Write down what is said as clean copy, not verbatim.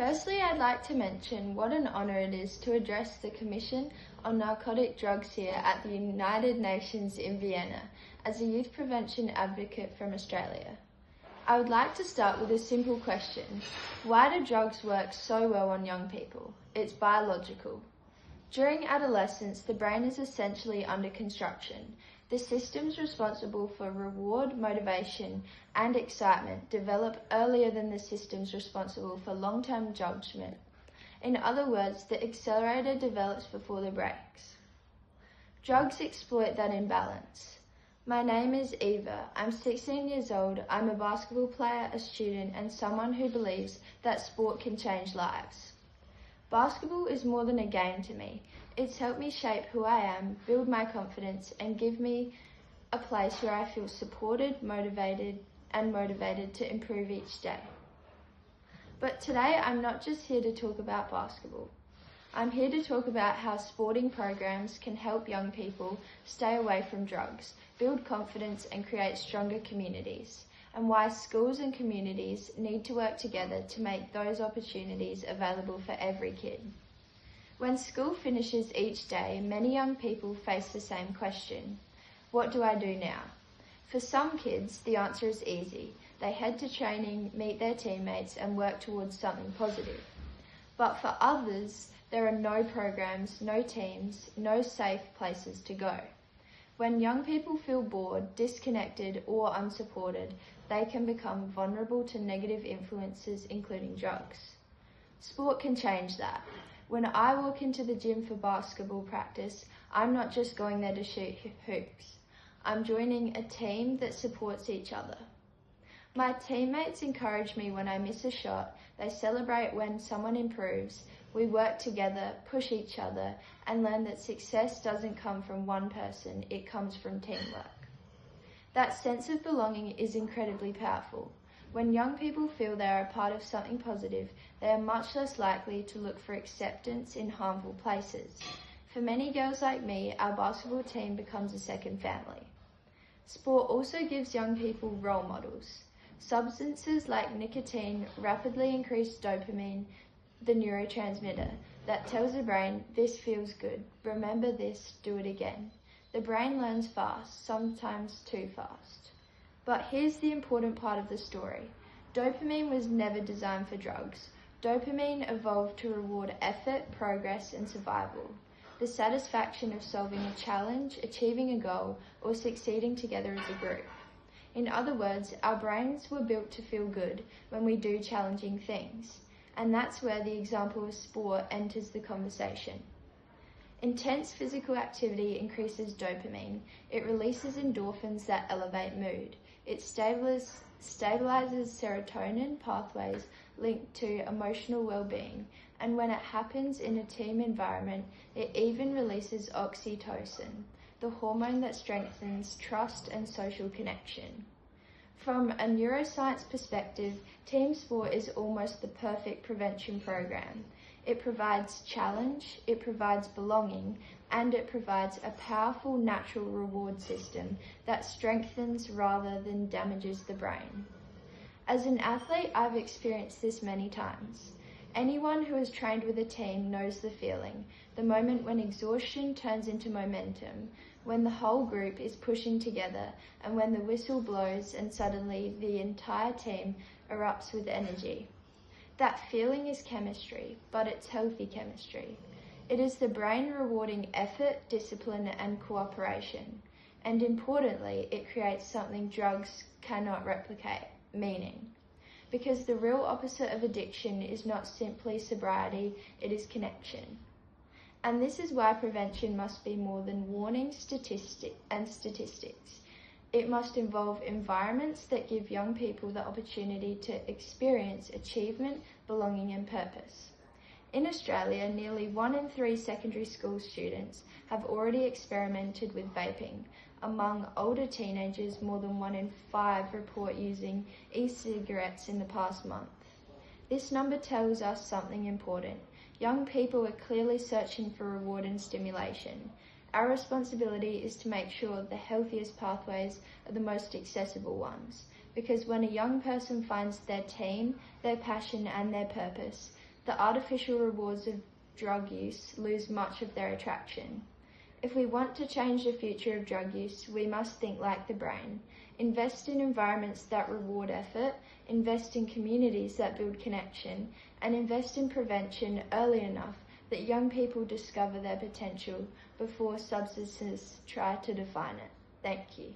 Firstly, I'd like to mention what an honour it is to address the Commission on Narcotic Drugs here at the United Nations in Vienna as a youth prevention advocate from Australia. I would like to start with a simple question. Why do drugs work so well on young people? It's biological. During adolescence, the brain is essentially under construction. The systems responsible for reward, motivation, and excitement develop earlier than the systems responsible for long-term judgment. In other words, the accelerator develops before the brakes. Drugs exploit that imbalance. My name is Eva. I'm 16 years old. I'm a basketball player, a student, and someone who believes that sport can change lives. Basketball is more than a game to me. It's helped me shape who I am, build my confidence, and give me a place where I feel supported, motivated to improve each day. But today I'm not just here to talk about basketball. I'm here to talk about how sporting programs can help young people stay away from drugs, build confidence, and create stronger communities, and why schools and communities need to work together to make those opportunities available for every kid. When school finishes each day, many young people face the same question. What do I do now? For some kids, the answer is easy. They head to training, meet their teammates, and work towards something positive. But for others, there are no programs, no teams, no safe places to go. When young people feel bored, disconnected, or unsupported, they can become vulnerable to negative influences, including drugs. Sport can change that. When I walk into the gym for basketball practice, I'm not just going there to shoot hoops. I'm joining a team that supports each other. My teammates encourage me when I miss a shot. They celebrate when someone improves. We work together, push each other, and learn that success doesn't come from one person, it comes from teamwork. That sense of belonging is incredibly powerful. When young people feel they are a part of something positive, they are much less likely to look for acceptance in harmful places. For many girls like me, our basketball team becomes a second family. Sport also gives young people role models. Substances like nicotine rapidly increase dopamine, the neurotransmitter that tells the brain, this feels good, remember this, do it again. The brain learns fast, sometimes too fast. But here's the important part of the story. Dopamine was never designed for drugs. Dopamine evolved to reward effort, progress, and survival. The satisfaction of solving a challenge, achieving a goal, or succeeding together as a group. In other words, our brains were built to feel good when we do challenging things. And that's where the example of sport enters the conversation. Intense physical activity increases dopamine. It releases endorphins that elevate mood. It stabilizes serotonin pathways linked to emotional well-being. And when it happens in a team environment, it even releases oxytocin, the hormone that strengthens trust and social connection. From a neuroscience perspective, team sport is almost the perfect prevention program. It provides challenge, it provides belonging, and it provides a powerful natural reward system that strengthens rather than damages the brain. As an athlete, I've experienced this many times. Anyone who has trained with a team knows the feeling, the moment when exhaustion turns into momentum, when the whole group is pushing together, and when the whistle blows and suddenly the entire team erupts with energy. That feeling is chemistry, but it's healthy chemistry. It is the brain rewarding effort, discipline, and cooperation. And importantly, it creates something drugs cannot replicate, meaning. Because the real opposite of addiction is not simply sobriety, it is connection. And this is why prevention must be more than warning statistics. It must involve environments that give young people the opportunity to experience achievement, belonging, and purpose. In Australia, nearly 1 in 3 secondary school students have already experimented with vaping. Among older teenagers, more than 1 in 5 report using e-cigarettes in the past month. This number tells us something important. Young people are clearly searching for reward and stimulation. Our responsibility is to make sure the healthiest pathways are the most accessible ones, because when a young person finds their team, their passion and their purpose, the artificial rewards of drug use lose much of their attraction. If we want to change the future of drug use, we must think like the brain. Invest in environments that reward effort, invest in communities that build connection, and invest in prevention early enough that young people discover their potential before substances try to define it. Thank you.